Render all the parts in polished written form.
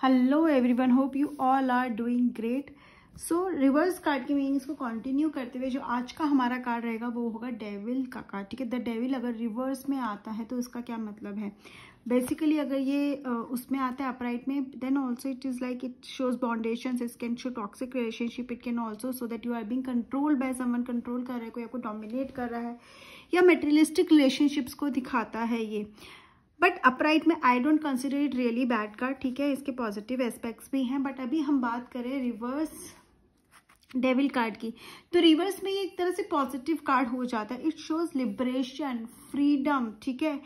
Hello everyone, hope you all are doing great. So reverse card की meanings को continue करते हुए जो आज का हमारा कार्ड रहेगा वो होगा डेविल का कार्ड। ठीक है, द डेविल अगर रिवर्स में आता है तो इसका क्या मतलब है। बेसिकली अगर ये उसमें आता है अपराइट में, then also it is like it shows boundations, it can show toxic relationship, it can also show that you are being controlled by someone, control कर रहा है, कोई आपको डोमिनेट कर रहा है, या मेटेरियलिस्टिक रिलेशनशिप्स को दिखाता है ये। बट अपराइट में I don't consider it really bad card. ठीक है, इसके पॉजिटिव एस्पेक्ट्स भी हैं, बट अभी हम बात करें रिवर्स डेविल कार्ड की, तो रिवर्स में ये एक तरह से पॉजिटिव कार्ड हो जाता है। It shows liberation, freedom. ठीक है,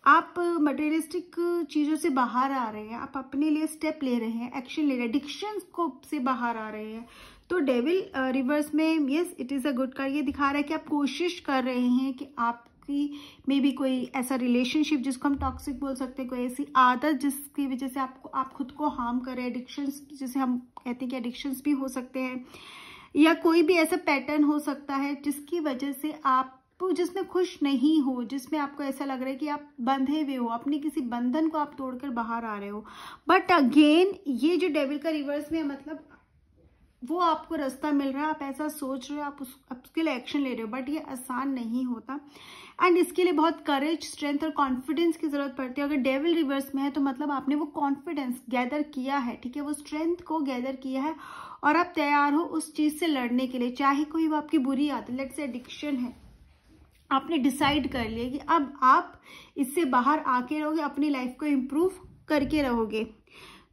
आप मटेरियलिस्टिक चीज़ों से बाहर आ रहे हैं, आप अपने लिए स्टेप ले रहे हैं, एक्शन ले रहे हैं, एडिक्शन को से बाहर आ रहे हैं। तो डेविल रिवर्स में yes it is a good card. ये दिखा रहा है कि आप कोशिश कर रहे हैं कि आप मे बी कोई ऐसा रिलेशनशिप जिसको हम टॉक्सिक बोल सकते हैं, कोई ऐसी आदत जिसकी वजह से आप खुद को हार्म करें, एडिक्शंस जिसे हम कहते हैं कि एडिक्शंस भी हो सकते हैं, या कोई भी ऐसा पैटर्न हो सकता है जिसकी वजह से आप जिसमें खुश नहीं हो, जिसमें आपको ऐसा लग रहा है कि आप बंधे हुए हो, अपने किसी बंधन को आप तोड़कर बाहर आ रहे हो। बट अगेन ये जो डेविल का रिवर्स में मतलब वो आपको रास्ता मिल रहा है, आप ऐसा सोच रहे हो, आप उसके लिए एक्शन ले रहे हो, बट ये आसान नहीं होता एंड इसके लिए बहुत करेज, स्ट्रेंथ और कॉन्फिडेंस की जरूरत पड़ती है। अगर डेविल रिवर्स में है तो मतलब आपने वो कॉन्फिडेंस गैदर किया है, ठीक है, वो स्ट्रेंथ को गैदर किया है और आप तैयार हो उस चीज से लड़ने के लिए, चाहे कोई वो आपकी बुरी आदत, लेट्स से एडिक्शन है, आपने डिसाइड कर लिया कि अब आप इससे बाहर आके रहोगे, अपनी लाइफ को इम्प्रूव करके रहोगे।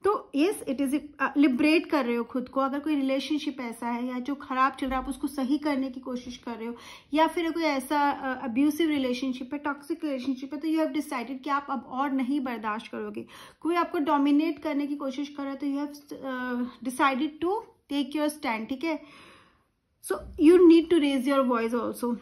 तो यस इट इज लिबरेट कर रहे हो खुद को। अगर कोई रिलेशनशिप ऐसा है या जो खराब चल रहा है आप उसको सही करने की कोशिश कर रहे हो, या फिर कोई ऐसा अब्यूसिव रिलेशनशिप है, टॉक्सिक रिलेशनशिप है, तो यू हैव डिसाइडेड कि आप अब और नहीं बर्दाश्त करोगे। कोई आपको डोमिनेट करने की कोशिश कर रहा है तो you have decided to take your stand. ठीक है, so you need to raise your voice also.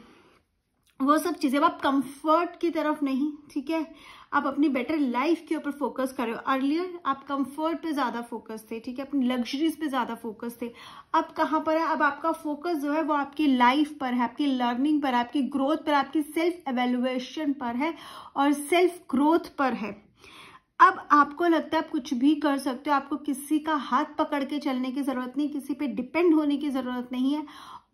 वो सब चीजें, अब आप कंफर्ट की तरफ नहीं, ठीक है, आप अपनी बेटर लाइफ के ऊपर फोकस कर रहे हो। अर्लियर आप कंफर्ट पे ज्यादा फोकस थे, ठीक है, अपनी लग्जरीज पे ज्यादा फोकस थे। अब कहाँ पर है, अब आपका फोकस जो है वो आपकी लाइफ पर है, आपकी लर्निंग पर, आपकी ग्रोथ पर, आपकी सेल्फ एवेल्युएशन पर है और सेल्फ ग्रोथ पर है। अब आपको लगता है आप कुछ भी कर सकते हो, आपको किसी का हाथ पकड़ के चलने की जरूरत नहीं, किसी पे डिपेंड होने की जरूरत नहीं है।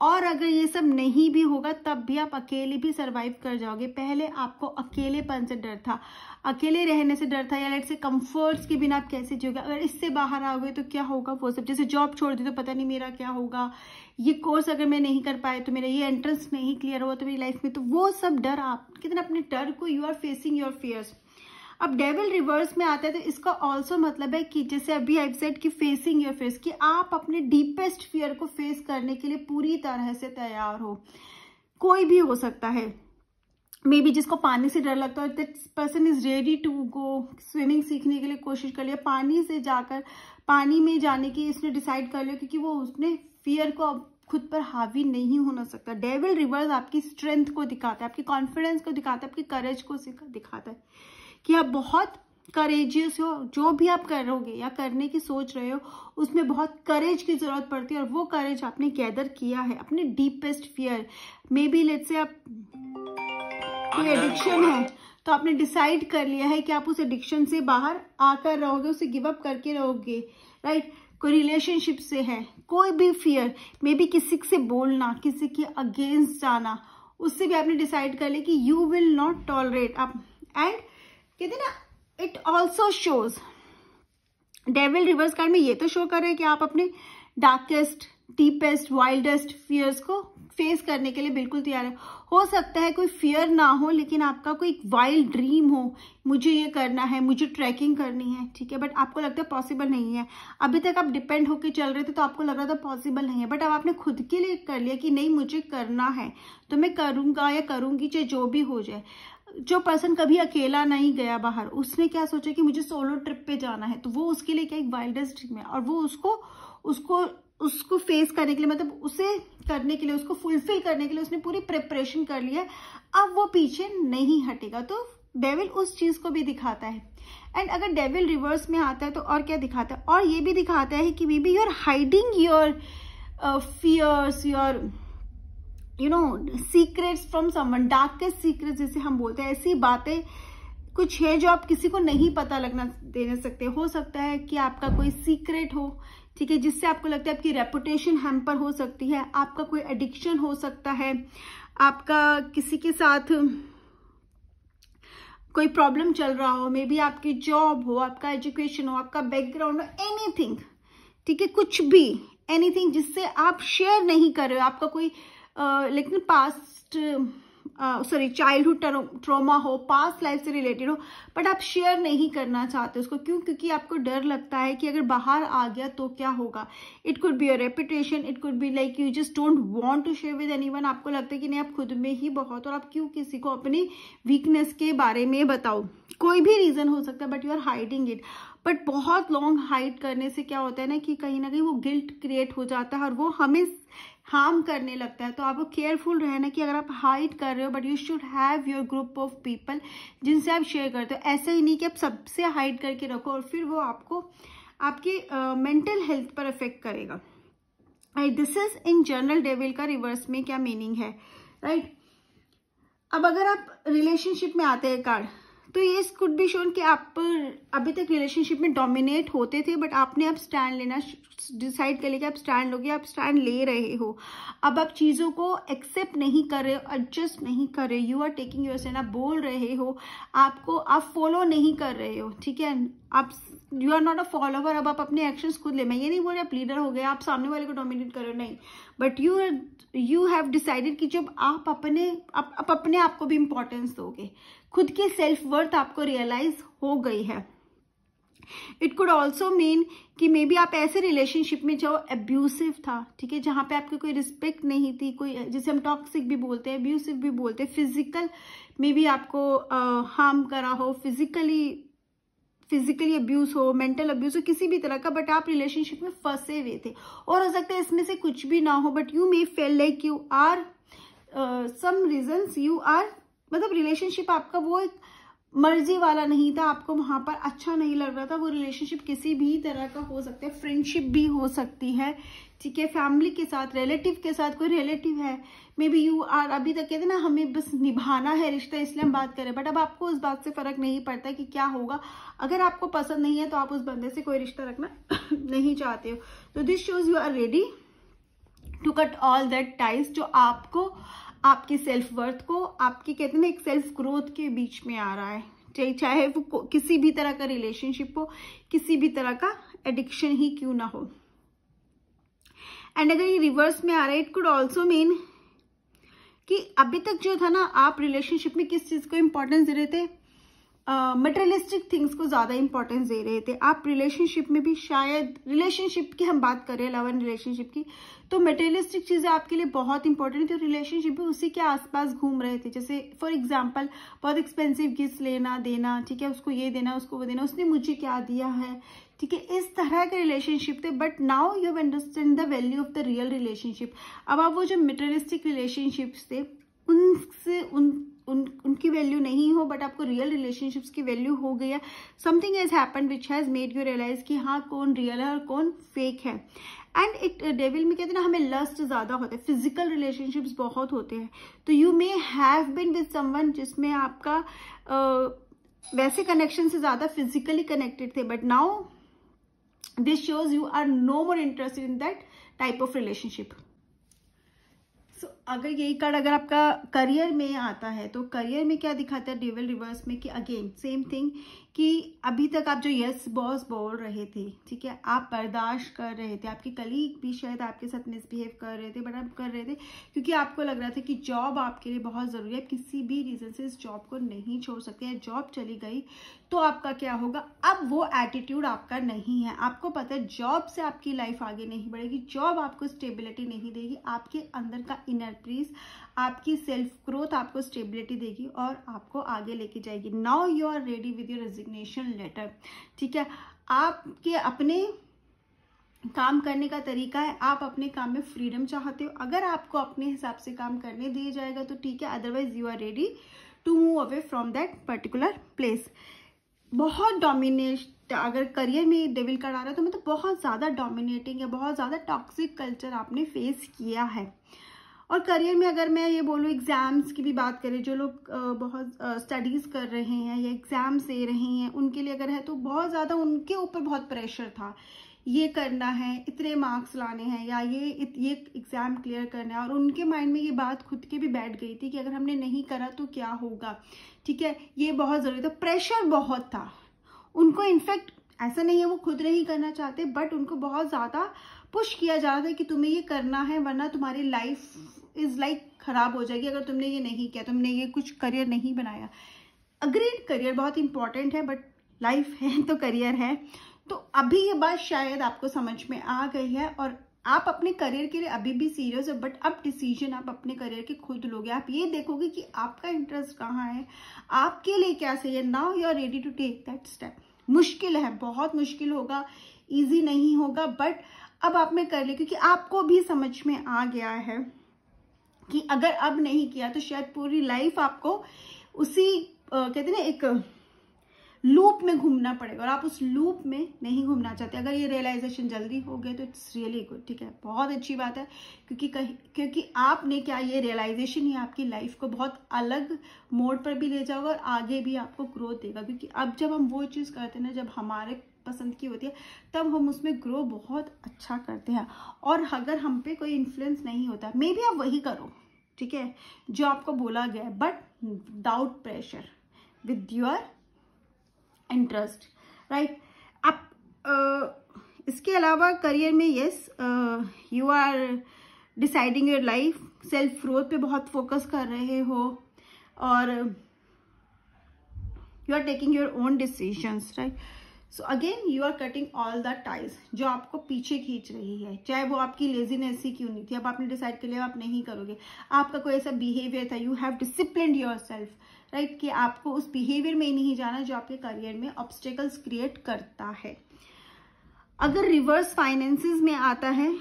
और अगर ये सब नहीं भी होगा तब भी आप अकेले भी सरवाइव कर जाओगे। पहले आपको अकेलेपन से डर था, अकेले रहने से डर था, या लेट्स से कंफर्ट्स के बिना आप कैसे जियोगे। अगर इससे बाहर आओगे तो क्या होगा, वो सब, जैसे जॉब छोड़ दी तो पता नहीं मेरा क्या होगा, ये कोर्स अगर मैं नहीं कर पाए तो मेरा ये एंट्रेंस नहीं क्लियर हुआ तो मेरी लाइफ में, तो वो सब डर, आप कितना अपने डर को, you are facing your fears. अब डेविल रिवर्स में आता है तो इसका ऑल्सो मतलब है कि जैसे अभी आई सेड कि फेसिंग योर फेस, कि आप अपने डीपेस्ट फियर को फेस करने के लिए पूरी तरह से तैयार हो। कोई भी हो सकता है, मे बी जिसको पानी से डर लगता है that person is ready to go, swimming सीखने के लिए कोशिश कर लिया, पानी से जाकर पानी में जाने की इसने डिसाइड कर लिया, क्योंकि वो उसने फियर को अब खुद पर हावी नहीं होना सकता। डेविल रिवर्स आपकी स्ट्रेंथ को दिखाता है, आपकी कॉन्फिडेंस को दिखाता है, आपकी करेज को दिखाता है कि आप बहुत करेजियस हो। जो भी आप करोगे या करने की सोच रहे हो उसमें बहुत करेज की जरूरत पड़ती है, और वो करेज आपने गैदर किया है अपने deepest fear. May be let's say आप कोई एडिक्शन है तो आपने डिसाइड कर लिया है कि आप उस एडिक्शन से बाहर आकर रहोगे, उसे गिव अप करके रहोगे, राइट। कोई रिलेशनशिप से है, कोई भी फियर, मे बी किसी से बोलना, किसी के अगेंस्ट जाना, उससे भी आपने डिसाइड कर लिया कि यू विल नॉट टॉलरेट आप। एंड कहते ना, it also shows, devil reverse card में ये तो शो कर रहे हैं कि आप अपने डार्केस्ट, डीपेस्ट, वाइल्डेस्ट फियर्स को फेस करने के लिए बिल्कुल तैयार है। हो सकता है कोई फियर ना हो, लेकिन आपका कोई वाइल्ड ड्रीम हो, मुझे ये करना है, मुझे ट्रैकिंग करनी है, ठीक है, बट आपको लगता है पॉसिबल नहीं है। अभी तक आप डिपेंड होकर चल रहे थे तो आपको लग रहा था पॉसिबल नहीं है, बट अब आपने खुद के लिए कर लिया कि नहीं मुझे करना है तो मैं करूंगा या करूंगी, चाहे जो भी हो जाए। जो पर्सन कभी अकेला नहीं गया बाहर, उसने क्या सोचा कि मुझे सोलो ट्रिप पे जाना है, तो वो उसके लिए क्या एक वाइल्डेस्ट ड्रीम है, और वो उसको फेस करने के लिए, मतलब उसे करने के लिए, उसको फुलफिल करने के लिए उसने पूरी प्रिपरेशन कर लिया है। अब वो पीछे नहीं हटेगा। तो डेविल उस चीज को भी दिखाता है। एंड अगर डेविल रिवर्स में आता है तो और क्या दिखाता है, और ये भी दिखाता है कि maybe you are hiding your fears, your secrets from someone, darkest secrets जिसे हम बोलते हैं, ऐसी बातें कुछ है जो आप किसी को नहीं पता लगना दे सकते। हो सकता है कि आपका कोई सीक्रेट हो, ठीक है, जिससे आपको लगता है आपकी रेपुटेशन हैम्पर हो सकती है। आपका कोई एडिक्शन हो सकता है, आपका किसी के साथ कोई प्रॉब्लम चल रहा हो, मे बी आपकी जॉब हो, आपका एजुकेशन हो, आपका बैकग्राउंड हो, एनीथिंग, ठीक है, कुछ भी, एनीथिंग जिससे आप शेयर नहीं कर रहे हो। आपका कोई लेकिन पास्ट चाइल्डहुड ट्रॉमा हो, पास्ट लाइफ से रिलेटेड हो, बट आप शेयर नहीं करना चाहते उसको। क्यों? क्योंकि आपको डर लगता है कि अगर बाहर आ गया तो क्या होगा। It could be your reputation, it could be like you just don't want to share with anyone. आपको लगता है कि नहीं, आप खुद में ही बहुत, और आप क्यों किसी को अपनी वीकनेस के बारे में बताओ। कोई भी रीजन हो सकता है, but you are hiding it. But बहुत लॉन्ग हाइड करने से क्या होता है ना कि कहीं ना कहीं वो गिल्ट क्रिएट हो जाता है और वो हमें हार्म करने लगता है। तो आपको केयरफुल रहना कि अगर आप हाइड कर रहे हो, but you should have your group of people जिनसे आप शेयर करते हो। ऐसा ही नहीं कि आप सबसे हाइड करके रखो और फिर वो आपको आपकी मेंटल हेल्थ पर इफेक्ट करेगा। Right, this is in general devil का रिवर्स में क्या मीनिंग है। राइट, अब अगर आप रिलेशनशिप में आते हैं कार्ड, तो ये कुड बी शोन कि आप अभी तक रिलेशनशिप में डोमिनेट होते थे, बट आपने अब स्टैंड लेना डिसाइड कर लिया कि आप स्टैंड लोगे, आप स्टैंड ले रहे हो। अब आप चीज़ों को एक्सेप्ट नहीं कर रहे हो, एडजस्ट नहीं कर रहे, you are taking your stand, आप बोल रहे हो, आप फॉलो नहीं कर रहे हो, ठीक है, आप you are not a follower. अब आप अपने एक्शंस खुद ले, मैं ये नहीं बोल रही आप लीडर हो गए, आप सामने वाले को डोमिनेट कर रहे हो, नहीं, बट यू हैव डिसाइडेड कि जब आप अपने आप को भी इंपॉर्टेंस दोगे, खुद की सेल्फ वर्थ आपको रियलाइज हो गई है। इट कुड ऑल्सो मीन कि मे बी आप ऐसे रिलेशनशिप में जो अब्यूसिव था, ठीक है, जहां पे आपकी कोई रिस्पेक्ट नहीं थी, कोई जिसे हम टॉक्सिक भी बोलते हैं, अब्यूसिव भी बोलते हैं, फिजिकल मे बी आपको हार्म करा हो, फिजिकली अब्यूज हो, मेंटल अब्यूज हो, किसी भी तरह का, बट आप रिलेशनशिप में फंसे हुए थे। और हो सकता है इसमें से कुछ भी ना हो, but you may feel like you are some reasons you are, मतलब रिलेशनशिप आपका वो एक मर्जी वाला नहीं था, आपको वहां पर अच्छा नहीं लग रहा था। वो रिलेशनशिप किसी भी तरह का हो सकता है, फ्रेंडशिप भी हो सकती है, ठीक है, फैमिली के साथ, रिलेटिव के साथ, कोई रिलेटिव है, मे बी यू आर, अभी तक कहते ना हमें बस निभाना है रिश्ता इसलिए हम बात करें, बट अब आपको उस बात से फर्क नहीं पड़ता कि क्या होगा। अगर आपको पसंद नहीं है तो आप उस बंदे से कोई रिश्ता रखना नहीं चाहते हो। तो this shows you are ready to cut all that ties जो आपको आपकी सेल्फ वर्थ को, आपकी कहते हैं ना एक सेल्फ ग्रोथ के बीच में आ रहा है, चाहे वो किसी भी तरह का रिलेशनशिप हो, किसी भी तरह का एडिक्शन ही क्यों ना हो। एंड अगर ये रिवर्स में आ रहा है, इट कुड ऑल्सो मीन कि अभी तक जो था ना, आप रिलेशनशिप में किस चीज को इंपॉर्टेंस दे रहे थे, मटेरियलिस्टिक थिंग्स को ज्यादा इंपॉर्टेंस दे रहे थे। आप रिलेशनशिप में भी, शायद रिलेशनशिप की हम बात करें, लव एंड रिलेशनशिप की, तो मटेरियलिस्टिक चीजें आपके लिए बहुत इंपॉर्टेंट थी, तो रिलेशनशिप भी उसी के आसपास घूम रहे थे। जैसे फॉर एग्जांपल बहुत एक्सपेंसिव गिफ्ट लेना देना, ठीक है, उसको ये देना, उसको वो देना, उसने मुझे क्या दिया है, ठीक है, इस तरह के रिलेशनशिप थे। But now you have understand the value of the real relationship. अब आप वो जो मटेरियलिस्टिक रिलेशनशिप्स थे उनसे उनकी वैल्यू नहीं हो, बट आपको रियल रिलेशनशिप्स की वैल्यू हो गई है। Something has happened which has made you realise कि हाँ कौन रियल है और कौन फेक है। एंड इट डेविल में कहते हैं ना, हमें लस्ट ज्यादा होता है, फिजिकल रिलेशनशिप्स बहुत होते हैं। तो you may have been with someone जिसमें आपका वैसे कनेक्शन से ज्यादा फिजिकली कनेक्टेड थे, but now this shows you are no more interested in that type of relationship. So अगर यही कार्ड अगर आपका करियर में आता है, तो करियर में क्या दिखाता है डेविल रिवर्स में कि अगेन सेम थिंग, कि अभी तक आप जो यस बॉस बोल रहे थे, ठीक है, आप बर्दाश्त कर रहे थे, आपके कलीग भी शायद आपके साथ मिसबिहेव कर रहे थे, बट आप कर रहे थे क्योंकि आपको लग रहा था कि जॉब आपके लिए बहुत ज़रूरी है, किसी भी रीज़न से इस जॉब को नहीं छोड़ सकते हैं। जॉब चली गई तो आपका क्या होगा, अब वो एटीट्यूड आपका नहीं है। आपको पता है जॉब से आपकी लाइफ आगे नहीं बढ़ेगी, जॉब आपको स्टेबिलिटी नहीं देगी, आपके अंदर का इनर पीस, आपकी सेल्फ ग्रोथ आपको स्टेबिलिटी देगी और आपको आगे लेके जाएगी। Now you are ready with your resignation letter, ठीक है, आपके अपने काम करने का तरीका है, आप अपने काम में फ्रीडम चाहते हो। अगर आपको अपने हिसाब से काम करने दिया जाएगा तो ठीक है, otherwise you are ready to move away from that particular place. बहुत डोमिनेट, अगर करियर में डेविल कार्ड आ रहा है तो मतलब बहुत ज़्यादा डोमिनेटिंग है, बहुत ज़्यादा टॉक्सिक कल्चर आपने फेस किया है। और करियर में अगर मैं ये बोलूँ, एग्जाम्स की भी बात करें, जो लोग बहुत स्टडीज़ कर रहे हैं या एग्जाम्स दे रहे हैं, उनके लिए अगर है तो बहुत ज़्यादा उनके ऊपर बहुत प्रेशर था, ये करना है, इतने मार्क्स लाने हैं, या ये एग्ज़ाम क्लियर करना है, और उनके माइंड में ये बात खुद के भी बैठ गई थी कि अगर हमने नहीं करा तो क्या होगा, ठीक है, ये बहुत ज़रूरी था, प्रेशर बहुत था उनको। इनफैक्ट ऐसा नहीं है वो खुद नहीं करना चाहते, बट उनको बहुत ज़्यादा पुश किया जा रहा था कि तुम्हें ये करना है, वरना तुम्हारी लाइफ इज़ लाइक ख़राब हो जाएगी अगर तुमने ये नहीं किया, तुमने ये कुछ करियर नहीं बनाया। अग्रीड, करियर बहुत इंपॉर्टेंट है, बट लाइफ है तो करियर है। तो अभी ये बात शायद आपको समझ में आ गई है, और आप अपने करियर के लिए अभी भी सीरियस है, बट अब डिसीजन आप अपने करियर के खुद लोगे। आप ये देखोगे कि आपका इंटरेस्ट कहाँ है, आपके लिए क्या सही है। Now you are ready to take that step. मुश्किल है, बहुत मुश्किल होगा, इजी नहीं होगा, बट अब आप में कर ले, क्योंकि आपको भी समझ में आ गया है कि अगर अब नहीं किया तो शायद पूरी लाइफ आपको उसी कहते हैं ना एक लूप में घूमना पड़ेगा, और आप उस लूप में नहीं घूमना चाहते। अगर ये रियलाइजेशन जल्दी हो गए तो इट्स रियली गुड, ठीक है, बहुत अच्छी बात है, क्योंकि आपने क्या, ये रियलाइजेशन ही आपकी लाइफ को बहुत अलग मोड पर भी ले जाओगा और आगे भी आपको ग्रोथ देगा। क्योंकि अब जब हम वो चीज़ करते हैं ना, जब हमारे पसंद की होती है, तब हम उसमें ग्रो बहुत अच्छा करते हैं। और अगर हम पे कोई इन्फ्लुएंस नहीं होता, मे बी आप वही करो, ठीक है, जो आपको बोला गया है, but without pressure, with your interest, right. आप इसके अलावा करियर में yes, you are deciding your life, self growth पे बहुत फोकस कर रहे हो, और you are taking your own decisions, right. So again you are cutting all the ties जो आपको पीछे खींच रही है, चाहे वो आपकी लेजीनेस ही क्यों नहीं थी। अब आपने डिसाइड कर लिया आप नहीं करोगे, आपका कोई ऐसा बिहेवियर था, you have disciplined your self, right, कि आपको उस बिहेवियर में ही नहीं जाना जो आपके करियर में ऑब्स्टेकल्स क्रिएट करता है। अगर रिवर्स फाइनेंसेस में आता है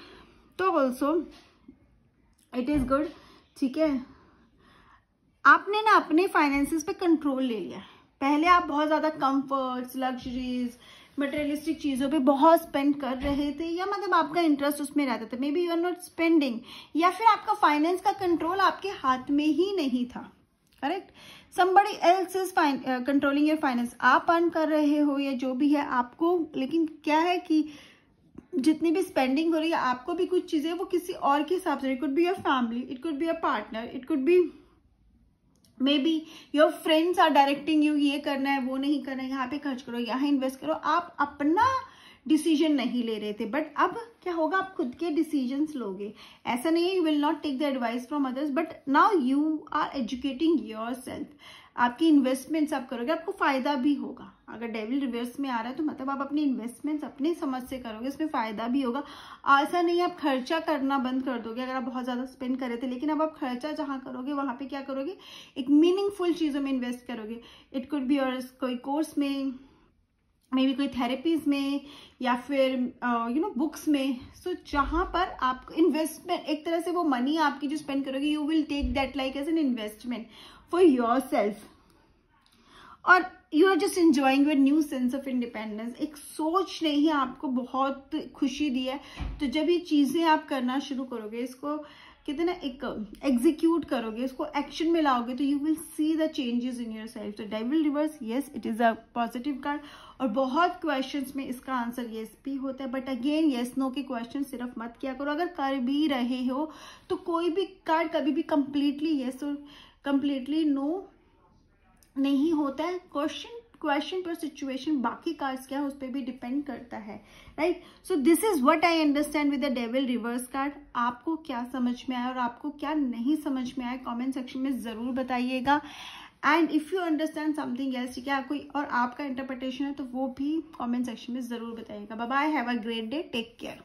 तो ऑल्सो इट इज गुड, ठीक है। आपने ना अपने फाइनेंसेस पे कंट्रोल ले लिया। पहले आप बहुत ज्यादा कंफर्ट्स, लग्जरीज, मटेरियलिस्टिक चीजों पे बहुत स्पेंड कर रहे थे, या मतलब आपका इंटरेस्ट उसमें रहता था, maybe you are not spending, या फिर आपका फाइनेंस का कंट्रोल आपके हाथ में ही नहीं था, correct. somebody else is controlling your finance. आप अर्न कर रहे हो या जो भी है आपको, लेकिन क्या है कि जितनी भी स्पेंडिंग हो रही है, आपको भी कुछ चीजें वो किसी और के हिसाब से, it could be your family, it could be your partner, it could be maybe your friends are directing you, ये करना है, वो नहीं करना है, यहाँ पे खर्च करो, यहाँ इन्वेस्ट करो। आप अपना डिसीजन नहीं ले रहे थे, बट अब क्या होगा, आप खुद के डिसीजंस लोगे। ऐसा नहीं है you will not take the advice from others, but now you are educating your self. आपकी इन्वेस्टमेंट्स आप करोगे, आपको फायदा भी होगा। अगर डेविल रिवर्स में आ रहा है तो मतलब आप अपनी इन्वेस्टमेंट्स अपनी समझ से करोगे, इसमें फायदा भी होगा। ऐसा नहीं आप खर्चा करना बंद कर दोगे अगर आप बहुत ज्यादा स्पेंड कर रहे थे, लेकिन अब आप खर्चा जहां करोगे वहां पे क्या करोगे, एक मीनिंगफुल चीजों में इन्वेस्ट करोगे। इट कुड बी और कोई कोर्स में, मे बी कोई थेरेपीज में, या फिर यू नो बुक्स में। सो जहां पर आप इन्वेस्टमेंट, एक तरह से वो मनी आपकी जो स्पेंड करोगे, you will take that like as an investment for yourself, और you are just enjoying your new sense of independence. एक सोच ने ही आपको बहुत खुशी दी है, तो जब ये चीजें आप करना शुरू करोगे, इसको कहते हैं ना एक एग्जीक्यूट करोगे, इसको एक्शन में लाओगे, तो you will see the changes in yourself. तो devil reverse, yes it is a positive card, और बहुत क्वेश्चंस में इसका आंसर यस भी होता है, बट अगेन यस नो के क्वेश्चन सिर्फ मत किया करो। अगर कर भी रहे हो तो कोई भी कार्ड कभी भी कंप्लीटली यस और कंप्लीटली नो नहीं होता है। क्वेश्चन पर सिचुएशन, बाकी कार्ड्स क्या है उस पर भी डिपेंड करता है, right. So this is what I understand with the devil reverse card. आपको क्या समझ में आया और आपको क्या नहीं समझ में आया, कमेंट सेक्शन में जरूर बताइएगा। And if you understand something else, ठीक है, कोई और आपका इंटरप्रिटेशन है तो वो भी कमेंट सेक्शन में जरूर बताइएगा। Bye bye, have a great day, take care.